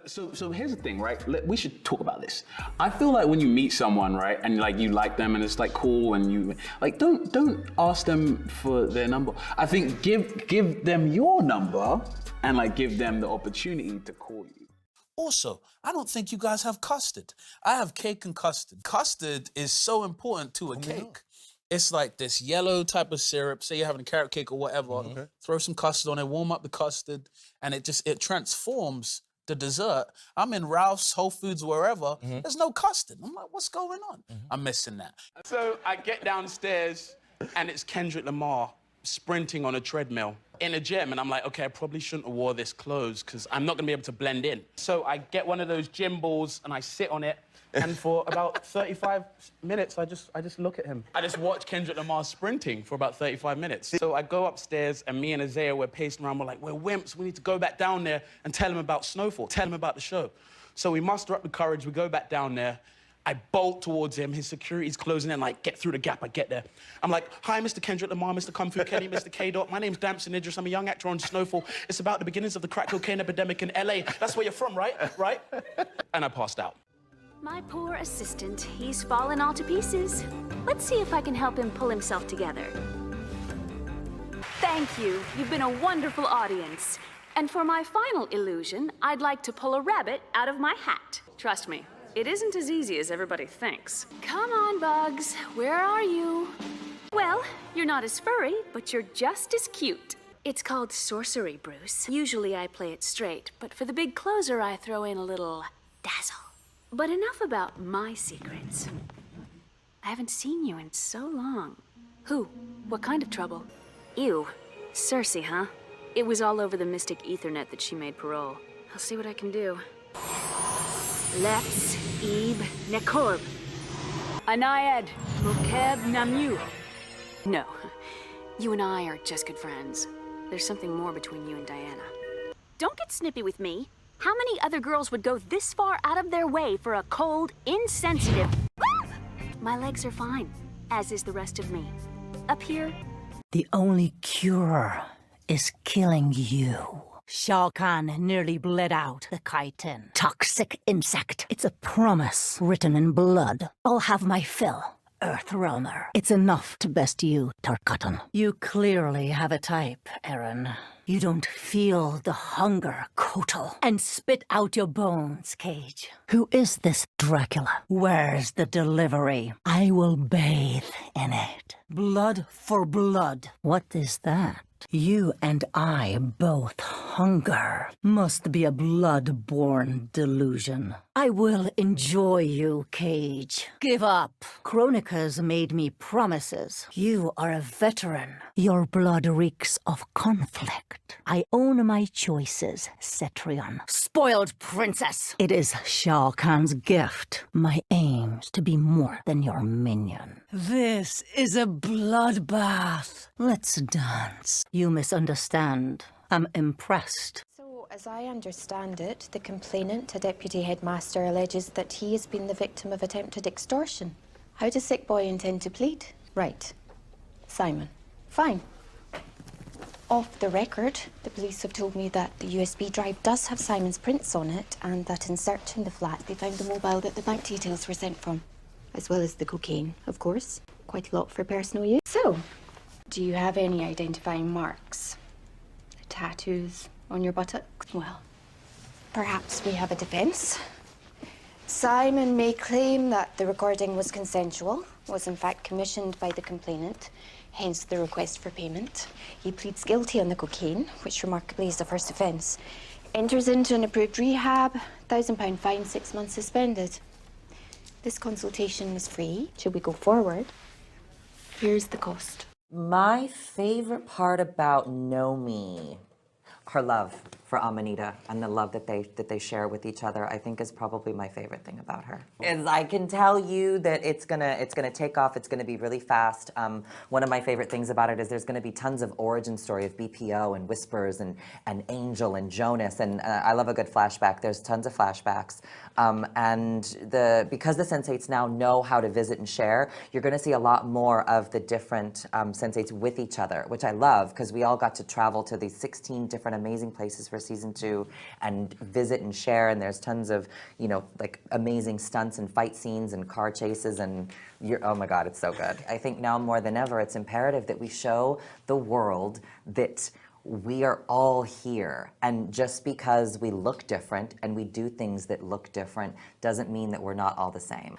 So here's the thing, right? We should talk about this. I feel like when you meet someone, right, and like you like them and it's like cool, and you like don't ask them for their number. I think give them your number and like give them the opportunity to call you. Also, I don't think you guys have custard. I have cake and custard. Custard is so important to a cake. It's like this yellow type of syrup. Say you're having a carrot cake or whatever. Throw some custard on it, warm up the custard, and it transforms the dessert. I'm in Ralph's, Whole Foods, wherever. There's no custard. I'm like, what's going on? I'm missing that. So I get downstairs, and it's Kendrick Lamar sprinting on a treadmill in a gym, and I'm like, okay, I probably shouldn't have wore this clothes because I'm not gonna be able to blend in. So I get one of those gym balls and I sit on it, and for about 35 minutes, I just look at him. I just watch Kendrick Lamar sprinting for about 35 minutes. So I go upstairs, and me and Isaiah, we're pacing around, we're like, we're wimps, we need to go back down there and tell him about Snowfall, tell him about the show. So we muster up the courage, we go back down there, I bolt towards him, his security's closing in, like, get through the gap, I get there. I'm like, hi, Mr. Kendrick Lamar, Mr. Kung Fu Kenny, Mr. K-Dot, my name's Damson Idris, I'm a young actor on Snowfall. It's about the beginnings of the crack cocaine epidemic in LA. That's where you're from, right? Right? And I passed out. My poor assistant, he's fallen all to pieces. Let's see if I can help him pull himself together. Thank you, you've been a wonderful audience. And for my final illusion, I'd like to pull a rabbit out of my hat. Trust me, it isn't as easy as everybody thinks. Come on, Bugs, where are you? Well, you're not as furry, but you're just as cute. It's called sorcery, Bruce. Usually I play it straight, but for the big closer I throw in a little dazzle. But enough about my secrets. I haven't seen you in so long. Who? What kind of trouble? Ew. Cersei, huh? It was all over the Mystic Ethernet that she made parole. I'll see what I can do. Leps, Ib, Nekorb. Anayed, Mokeb, Namu. No, you and I are just good friends. There's something more between you and Diana. Don't get snippy with me. How many other girls would go this far out of their way for a cold, insensitive... My legs are fine, as is the rest of me. Up here... The only cure is killing you. Shao Kahn nearly bled out the chitin. Toxic insect. It's a promise written in blood. I'll have my fill, Earthrealmer. It's enough to best you, Tarkatan. You clearly have a type, Eren. You don't feel the hunger, Kotal. And spit out your bones, Cage. Who is this Dracula? Where's the delivery? I will bathe in it. Blood for blood. What is that? You and I both hunger. Must be a blood-borne delusion. I will enjoy you, Cage. Give up. Chronica's made me promises. You are a veteran. Your blood reeks of conflict. I own my choices, Cetrion. Spoiled princess! It is Shao Kahn's gift. My aim's to be more than your minion. This is a bloodbath. Let's dance. You misunderstand. I'm impressed. So, as I understand it, the complainant, a deputy headmaster, alleges that he has been the victim of attempted extortion. How does Sick Boy intend to plead? Right. Simon. Fine. Off the record, the police have told me that the USB drive does have Simon's prints on it, and that in searching the flat, they found the mobile that the bank details were sent from. As well as the cocaine, of course. Quite a lot for personal use. So, do you have any identifying marks? Tattoos on your buttocks? Well, perhaps we have a defense. Simon may claim that the recording was consensual, was in fact commissioned by the complainant, hence the request for payment. He pleads guilty on the cocaine, which remarkably is a first offence. Enters into an approved rehab, £1,000 fine, 6 months suspended. This consultation is free. Should we go forward? Here's the cost. My favorite part about Nomi, her love for Amanita and the love that they share with each other, I think is probably my favorite thing about her. Is I can tell you that it's gonna take off. It's gonna be really fast. One of my favorite things about it is there's gonna be tons of origin story of BPO and Whispers and Angel and Jonas, and I love a good flashback. There's tons of flashbacks. Because the sensates now know how to visit and share, you're gonna see a lot more of the different sensates with each other, which I love, because we all got to travel to these 16 different amazing places for for season 2 and visit and share, and there's tons of, you know, like amazing stunts and fight scenes and car chases, and oh my God, it's so good. I think now more than ever, it's imperative that we show the world that we are all here, and just because we look different and we do things that look different doesn't mean that we're not all the same.